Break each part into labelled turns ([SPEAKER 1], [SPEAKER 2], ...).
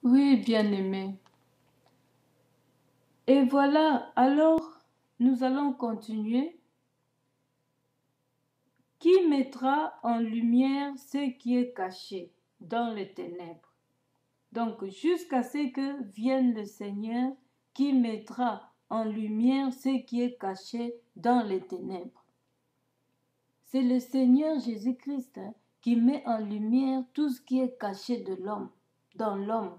[SPEAKER 1] Oui, bien-aimé. Et voilà, alors nous allons continuer. Qui mettra en lumière ce qui est caché dans les ténèbres? Donc, jusqu'à ce que vienne le Seigneur qui mettra en lumière ce qui est caché dans les ténèbres. C'est le Seigneur Jésus-Christ qui met en lumière tout ce qui est caché de l'homme, dans l'homme.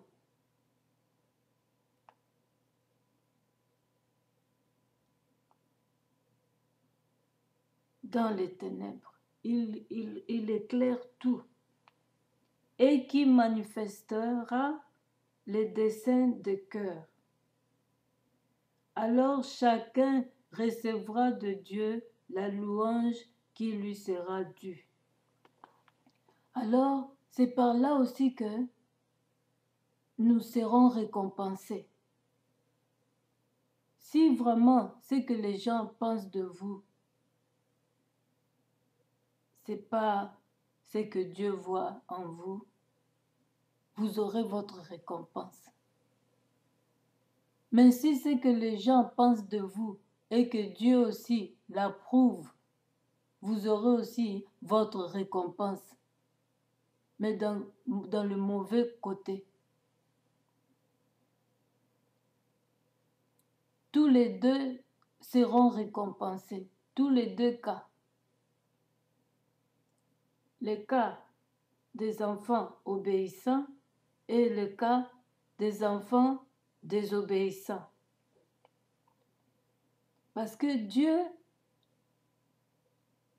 [SPEAKER 1] Dans les ténèbres. Il éclaire tout et qui manifestera les desseins de cœur. Alors chacun recevra de Dieu la louange qui lui sera due. Alors, c'est par là aussi que nous serons récompensés. Si vraiment ce que les gens pensent de vous, c'est pas ce que Dieu voit en vous, vous aurez votre récompense. Mais si c'est que les gens pensent de vous et que Dieu aussi l'approuve, vous aurez aussi votre récompense, mais dans le mauvais côté. Tous les deux seront récompensés, tous les deux cas. Le cas des enfants obéissants et le cas des enfants désobéissants. Parce que Dieu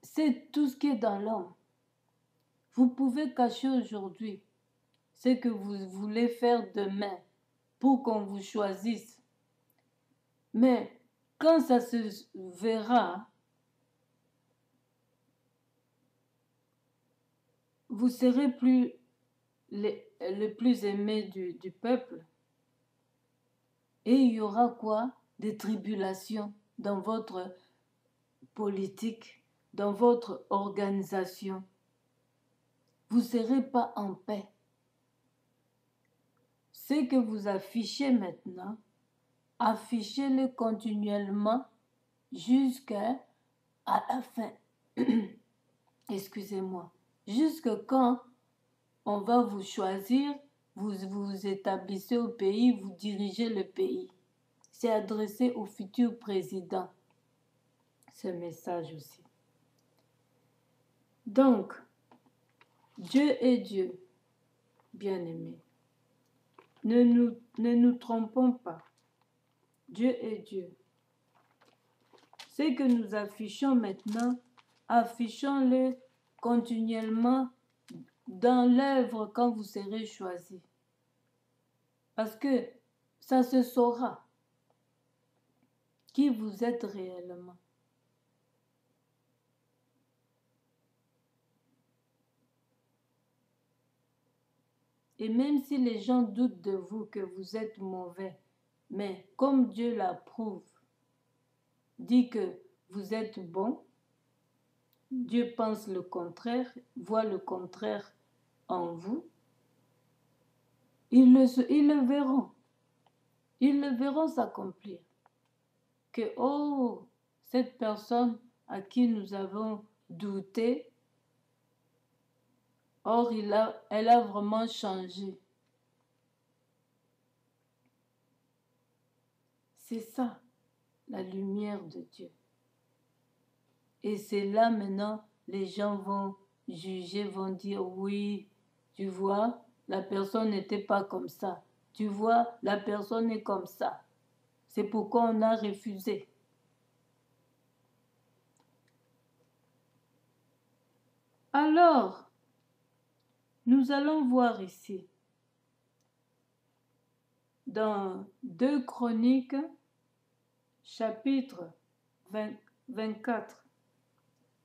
[SPEAKER 1] sait tout ce qui est dans l'homme. Vous pouvez cacher aujourd'hui ce que vous voulez faire demain pour qu'on vous choisisse. Mais quand ça se verra, vous serez plus le plus aimé du peuple. Et il y aura quoi? Des tribulations dans votre politique, dans votre organisation. Vous ne serez pas en paix. Ce que vous affichez maintenant, affichez-le continuellement jusqu'à la fin. Excusez-moi. Jusque quand on va vous choisir, vous vous établissez au pays, vous dirigez le pays. C'est adressé au futur président, ce message aussi. Donc, Dieu est Dieu, bien-aimés. Ne nous trompons pas. Dieu est Dieu. Ce que nous affichons maintenant, affichons-le continuellement dans l'œuvre quand vous serez choisis. Parce que ça se saura qui vous êtes réellement. Et même si les gens doutent de vous que vous êtes mauvais, mais comme Dieu l'approuve, dit que vous êtes bon, Dieu pense le contraire, voit le contraire en vous, ils le verront. Ils le verront s'accomplir. Que, oh, cette personne à qui nous avons douté, or elle a vraiment changé. C'est ça, la lumière de Dieu. Et c'est là maintenant, les gens vont juger, vont dire, oui, tu vois, la personne n'était pas comme ça. Tu vois, la personne est comme ça. C'est pourquoi on a refusé. Alors, nous allons voir ici, dans 2 Chroniques, chapitre 24,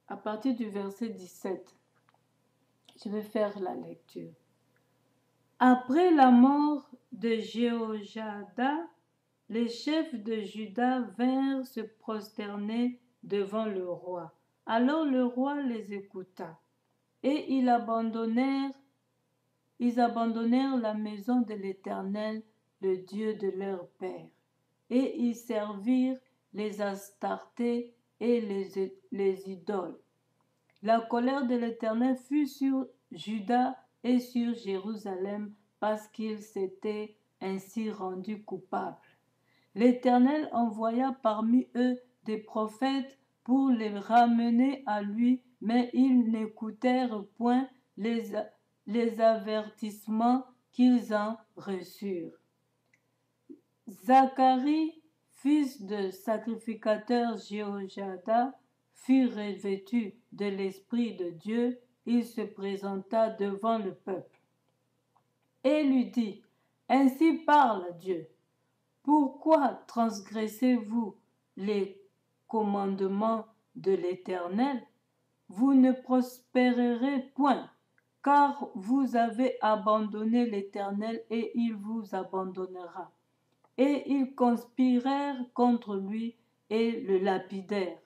[SPEAKER 1] à partir du verset 17. Je vais faire la lecture. Après la mort de Jéhojada, les chefs de Juda vinrent se prosterner devant le roi. Alors le roi les écouta, et ils abandonnèrent ils abandonnèrent la maison de l'Éternel, le Dieu de leur père, et ils servirent les Astartés et les idoles. La colère de l'Éternel fut sur Juda et sur Jérusalem parce qu'ils s'étaient ainsi rendus coupables. L'Éternel envoya parmi eux des prophètes pour les ramener à lui, mais ils n'écoutèrent point les avertissements qu'ils en reçurent. Zacharie, fils de sacrificateur Jéhojada, fut revêtu de l'Esprit de Dieu. Il se présenta devant le peuple et lui dit, « Ainsi parle Dieu. Pourquoi transgressez-vous les commandements de l'Éternel? Vous ne prospérerez point, car vous avez abandonné l'Éternel et il vous abandonnera. » Et ils conspirèrent contre lui et le lapidèrent,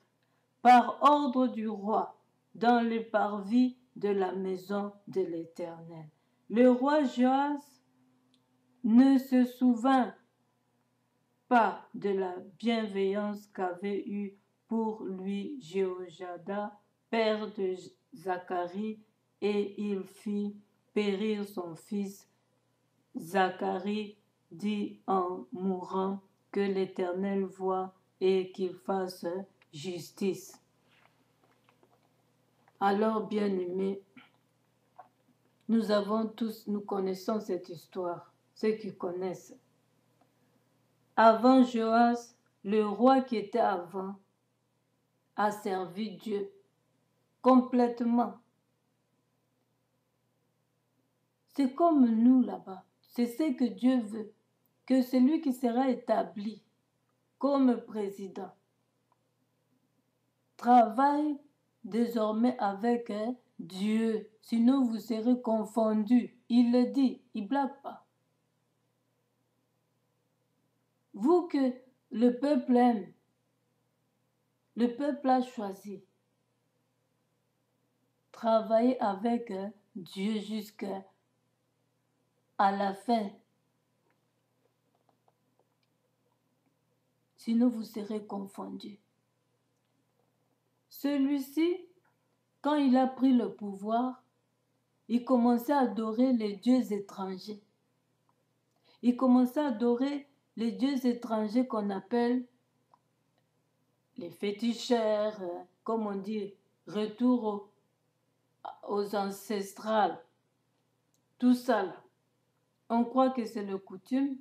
[SPEAKER 1] par ordre du roi, dans le parvis de la maison de l'Éternel. Le roi Joas ne se souvint pas de la bienveillance qu'avait eue pour lui Jéhojada, père de Zacharie, et il fit périr son fils. Zacharie dit en mourant, que l'Éternel voie et qu'il fasse justice. Alors, bien-aimés, nous connaissons cette histoire, ceux qui connaissent. Avant Joas, le roi qui était avant a servi Dieu complètement. C'est comme nous là-bas. C'est ce que Dieu veut, que celui qui sera établi comme président travaille désormais avec Dieu, sinon vous serez confondus. Il le dit, il ne blague pas. Vous que le peuple aime, le peuple a choisi. Travaillez avec Dieu jusqu'à la fin. Sinon vous serez confondus. Celui-ci, quand il a pris le pouvoir, il commençait à adorer les dieux étrangers. Il commençait à adorer les dieux étrangers qu'on appelle les féticheurs, comme on dit, retour aux ancestrales. Tout ça, là. On croit que c'est le coutume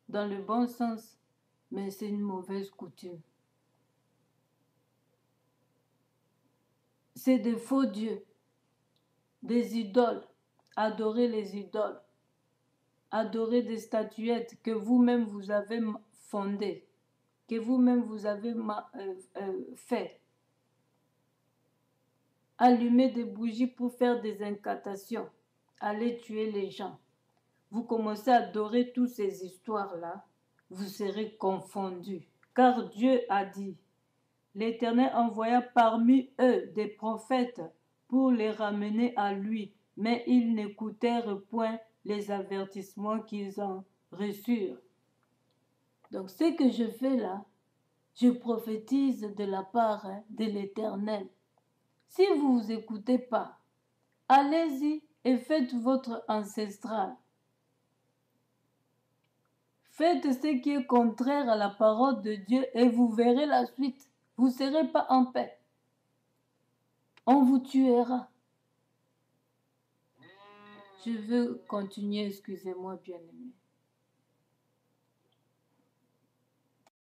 [SPEAKER 1] dans le bon sens, mais c'est une mauvaise coutume. C'est des faux dieux, des idoles, adorer les idoles, adorer des statuettes que vous-même vous avez fondées, que vous-même vous avez fait. Allumer des bougies pour faire des incantations, aller tuer les gens. Vous commencez à adorer toutes ces histoires-là, vous serez confondus. Car Dieu a dit, l'Éternel envoya parmi eux des prophètes pour les ramener à lui, mais ils n'écoutèrent point les avertissements qu'ils en reçurent. Donc ce que je fais là, je prophétise de la part de l'Éternel. Si vous ne vous écoutez pas, allez-y et faites votre ancestral. Faites ce qui est contraire à la parole de Dieu et vous verrez la suite. Vous ne serez pas en paix. On vous tuera. Je veux continuer, excusez-moi bien-aimé.